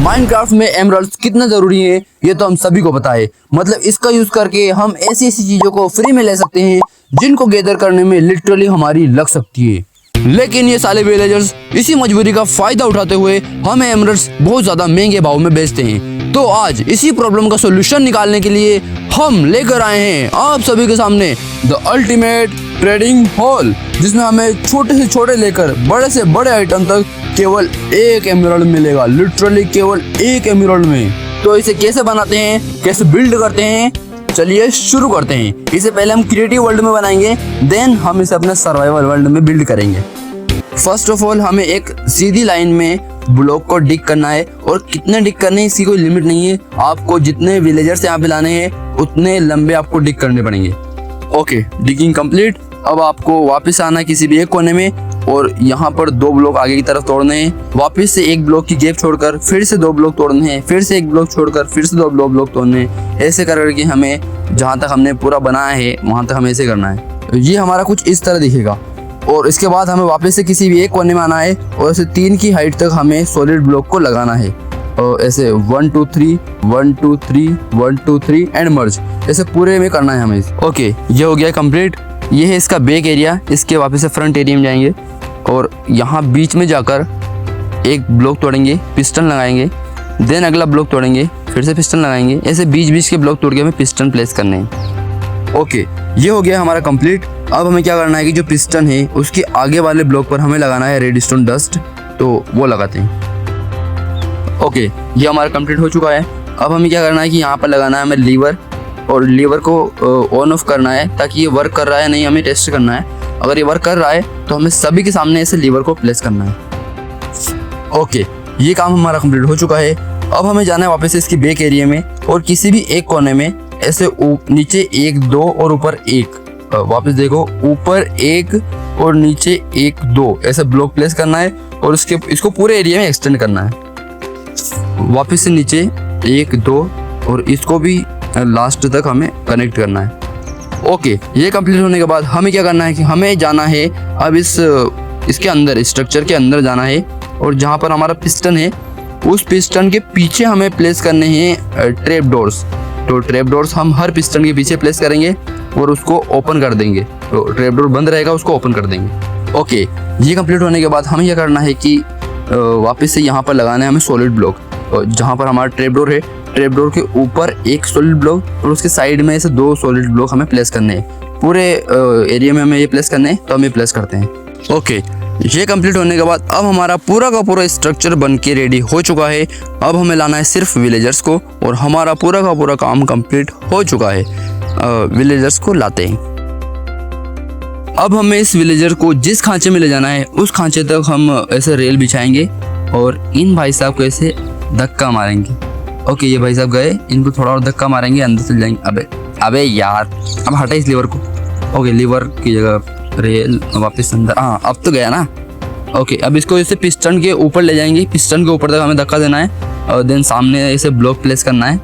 Minecraft में emeralds कितना जरूरी है ये तो हम सभी को पता है। मतलब इसका यूज करके हम ऐसी ऐसी चीजों को फ्री में ले सकते हैं जिनको गैदर करने में लिटरली हमारी लग सकती है। लेकिन ये साले विलेजर्स इसी मजबूरी का फायदा उठाते हुए हमें एमराल्ड्स बहुत ज्यादा महंगे भाव में बेचते हैं। तो आज इसी प्रॉब्लम का सोल्यूशन निकालने के लिए हम लेकर आए हैं आप सभी के सामने द अल्टीमेट ट्रेडिंग हॉल, जिसमें हमें छोटे से छोटे लेकर बड़े से बड़े आइटम तक केवल एक एमराल्ड मिलेगा, लिटरली केवल एक एमराल्ड में। तो इसे कैसे बनाते हैं, कैसे बिल्ड करते हैं, चलिए शुरू करते हैं। इसे पहले हम क्रिएटिव वर्ल्ड में बनाएंगे, देन हम इसे अपने सर्वाइवल वर्ल्ड में बिल्ड करेंगे। फर्स्ट ऑफ ऑल हमें एक सीधी लाइन में ब्लॉक को डिग करना है, और कितने डिग करने हैं इसकी कोई लिमिट नहीं है। आपको जितने विलेजर्स यहाँ पे लाने हैं उतने लंबे आपको डिग करने पड़ेंगे। Okay, digging complete. अब आपको वापस आना है किसी भी एक कोने में, और यहाँ पर 2 ब्लॉक आगे की तरफ तोड़ने हैं। वापस से 1 ब्लॉक की गैप छोड़कर फिर से 2 ब्लॉक तोड़ने हैं, फिर से 1 ब्लॉक छोड़कर फिर से 2 ब्लॉक तोड़ने हैं। ऐसे करके हमें जहाँ तक हमने पूरा बनाया है वहाँ तक हमें ऐसे करना है। ये हमारा कुछ इस तरह दिखेगा। और इसके बाद हमें वापस से किसी भी एक कोने में आना है, और ऐसे 3 की हाइट तक हमें सॉलिड ब्लॉक को लगाना है। और ऐसे 1 2 3 1 2 3 1 2 3 एंड मर्ज, ऐसे पूरे में करना है हमें। ओके, ये हो गया कंप्लीट। ये है इसका बैक एरिया। इसके वापस से फ्रंट एरिया में जाएंगे, और यहाँ बीच में जाकर 1 ब्लॉक तोड़ेंगे, पिस्टन लगाएंगे, देन अगला ब्लॉक तोड़ेंगे, फिर से पिस्टन लगाएंगे। ऐसे बीच के ब्लॉक तोड़ के हमें पिस्टन प्लेस करने हैं। ओके, ये हो गया हमारा कंप्लीट। अब हमें क्या करना है कि जो पिस्टन है उसके आगे वाले ब्लॉक पर हमें लगाना है रेडस्टोन डस्ट, तो वो लगाते हैं। ओके, ये हमारा कंप्लीट हो चुका है। अब हमें क्या करना है कि यहाँ पर लगाना है हमें लीवर, और लीवर को ऑन ऑफ करना है ताकि ये वर्क कर रहा है नहीं हमें टेस्ट करना है। अगर ये वर्क कर रहा है तो हमें सभी के सामने ऐसे लीवर को प्लेस करना है। ओके, ये काम हमारा कंप्लीट हो चुका है। अब हमें जाना है वापस इसकी बैक एरिया में, और किसी भी एक कोने में ऐसे नीचे 1 2 और ऊपर 1, वापस देखो ऊपर 1 और नीचे 1 2 ऐसे ब्लॉक प्लेस करना है, और इसको पूरे एरिया में एक्सटेंड करना है। वापस से नीचे 1 2 और इसको भी लास्ट तक हमें कनेक्ट करना है। ओके, ये कंप्लीट होने के बाद हमें क्या करना है कि हमें जाना है अब इसके अंदर, स्ट्रक्चर के अंदर जाना है, और जहाँ पर हमारा पिस्टन है उस पिस्टन के पीछे हमें प्लेस करने हैं ट्रैप डोर्स। तो ट्रैप डोर्स हम हर पिस्टन के पीछे प्लेस करेंगे और उसको ओपन कर देंगे। तो ट्रैप डोर बंद रहेगा, उसको ओपन कर देंगे। ओके, ये कंप्लीट होने के बाद हमें क्या करना है कि वापस से यहाँ पर लगाना है हमें सॉलिड ब्लॉक। जहाँ पर हमारा ट्रैप डोर है, ट्रैप डोर के ऊपर 1 सॉलिड ब्लॉक और उसके साइड में ऐसे 2 सॉलिड ब्लॉक हमें प्लेस करने हैं। पूरे एरिया में हमें ये प्लेस करने हैं, तो हम ये प्लेस करते हैं। ओके, ये कंप्लीट होने के बाद अब हमारा पूरा का पूरा स्ट्रक्चर बन के रेडी हो चुका है। अब हमें लाना है सिर्फ विलेजर्स को, और हमारा पूरा का पूरा काम कंप्लीट हो चुका है। विलेजर्स को लाते हैं। अब हमें इस विलेजर को जिस खांचे में ले जाना है उस खांचे तक हम ऐसे रेल बिछाएंगे, और इन भाई साहब को ऐसे धक्का मारेंगे। ओके, ये भाई साहब गए, इनको थोड़ा और धक्का मारेंगे, अंदर चल जाएंगे। अबे यार, अब हटा इस लीवर को। ओके, लीवर की जगह रेल वापस अंदर। हाँ, अब तो गया ना। ओके, अब इसको ऐसे पिस्टन के ऊपर ले जाएंगे, पिस्टन के ऊपर तक हमें धक्का देना है, और देन सामने ऐसे ब्लॉक प्लेस करना है।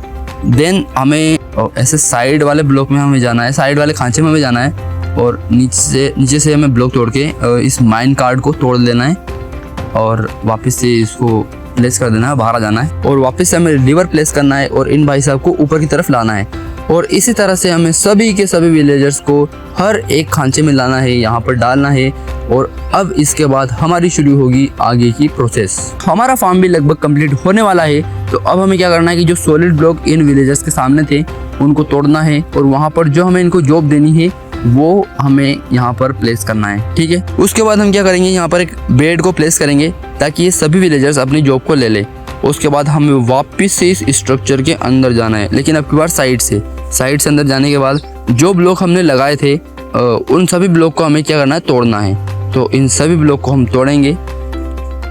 देन हमें ऐसे साइड वाले ब्लॉक में हमें जाना है, साइड वाले खांचे में हमें जाना है, और नीचे से हमें ब्लॉक तोड़ के इस माइन कार्ड को तोड़ लेना है, और वापस से इसको प्लेस कर देना है, बाहर आ जाना है, और वापस से हमें लीवर प्लेस करना है, और इन भाई साहब को ऊपर की तरफ लाना है। और इसी तरह से हमें सभी के सभी विलेजर्स को हर एक खांचे में लाना है, यहाँ पर डालना है। और अब इसके बाद हमारी शुरू होगी आगे की प्रोसेस। हमारा फार्म भी लगभग कंप्लीट होने वाला है। तो अब हमें क्या करना है कि जो सॉलिड ब्लॉक इन विलेजर्स के सामने थे उनको तोड़ना है, और वहाँ पर जो हमें इनको जॉब देनी है वो हमें यहाँ पर प्लेस करना है। ठीक है, उसके बाद हम क्या करेंगे, यहाँ पर एक बेड को प्लेस करेंगे ताकि ये सभी विलेजर्स अपनी जॉब को ले ले। उसके बाद हमें वापस से इस स्ट्रक्चर के अंदर जाना है, लेकिन अब की बार साइड से अंदर जाने के बाद जो ब्लॉक हमने लगाए थे उन सभी ब्लॉक को हमें क्या करना है, तोड़ना है। तो इन सभी ब्लॉक को हम तोड़ेंगे।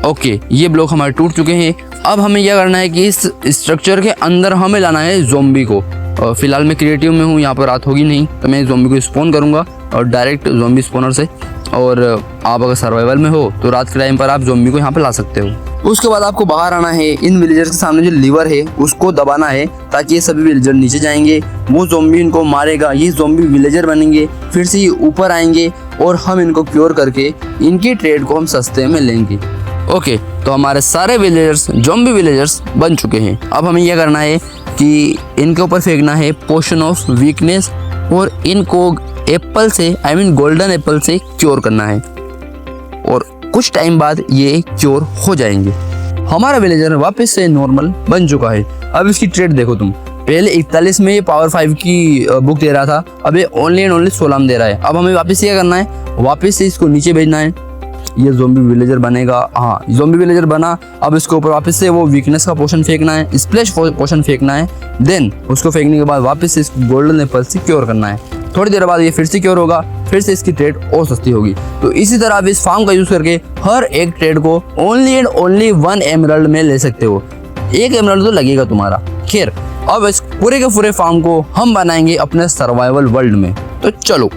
ओके, ये ब्लॉक हमारे टूट चुके हैं। अब हमें क्या करना है कि इस स्ट्रक्चर के अंदर हमें लाना है ज़ॉम्बी को। फिलहाल मैं क्रिएटिव में हूँ, यहाँ पर रात होगी नहीं, तो मैं ज़ॉम्बी को स्पॉन करूँगा और डायरेक्ट ज़ॉम्बी स्पॉनर से। और आप अगर सर्वाइवल में हो तो रात के टाइम पर आप ज़ॉम्बी को यहाँ पर ला सकते हो। उसके बाद आपको बाहर आना है, इन विलेजर्स के सामने जो लीवर है उसको दबाना है ताकि ये सभी विलेजर नीचे जाएंगे, वो ज़ॉम्बी इनको मारेगा, ये ज़ॉम्बी विलेजर बनेंगे, फिर से ये ऊपर आएंगे और हम इनको क्योर करके इनकी ट्रेड को हम सस्ते में लेंगे। ओके, तो हमारे सारे विलेजर्स ज़ॉम्बी विलेजर्स बन चुके हैं। अब हमें यह करना है कि इनके ऊपर फेंकना है पोशन ऑफ वीकनेस और इनको एप्पल से गोल्डन एप्पल से क्योर करना है और कुछ टाइम बाद ये क्योर हो जाएंगे। हमारा विलेजर वापस से नॉर्मल बन चुका है। अब इसकी ट्रेड देखो तुम, पहले 41 में ये पावर 5 की बुक दे रहा था, अब ये ओनली एंड ओनली 16 में दे रहा है। अब हमें वापस क्या करना है, वापस से इसको नीचे भेजना है। ये ज़ॉम्बी विलेजर बनेगा, हाँ ज़ॉम्बी विलेजर बना। अब इसके ऊपर वापस से वो वीकनेस का पोशन फेंकना है, स्प्लैश पोशन फेंकना है। देन उसको फेंकने के बाद वापस से इसको गोल्डन एप्पल से क्योर करना है। थोड़ी देर बाद ये फिर से क्योर होगा, फिर से इसकी ट्रेड और सस्ती होगी। तो इसी तरह आप इस फार्म का यूज़ करके हर एक ट्रेड को ओनली एंड ओनली 1 एमराल्ड में ले सकते हो। 1 एमराल्ड तो लगेगा तुम्हारा। खैर अब इस पूरे के पूरे फार्म को हम बनाएंगे अपने सर्वाइवल वर्ल्ड में, तो चलो।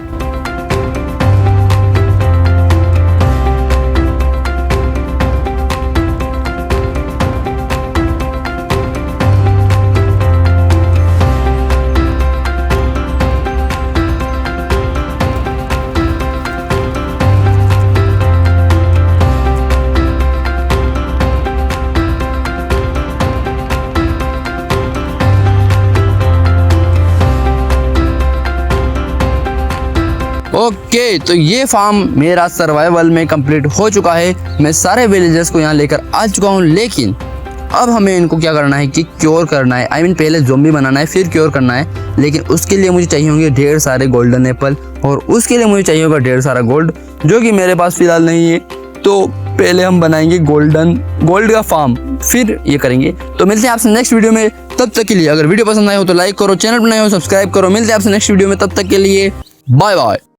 ओके तो ये फार्म मेरा सर्वाइवल में कंप्लीट हो चुका है। मैं सारे विलेजर्स को यहाँ लेकर आ चुका हूँ, लेकिन अब हमें इनको क्या करना है कि क्योर करना है। पहले ज़ॉम्बी बनाना है फिर क्योर करना है, लेकिन उसके लिए मुझे चाहिए होंगे ढेर सारे गोल्डन एप्पल और उसके लिए मुझे चाहिए होगा ढेर सारा गोल्ड, जो कि मेरे पास फिलहाल नहीं है। तो पहले हम बनाएंगे गोल्ड का फार्म, फिर ये करेंगे। तो मिलते हैं आपसे नेक्स्ट वीडियो में, तब तक के लिए अगर वीडियो पसंद आए हो तो लाइक करो, चैनल पर नए हो सब्सक्राइब करो। मिलते हैं आपसे नेक्स्ट वीडियो में, तब तक के लिए बाय बाय।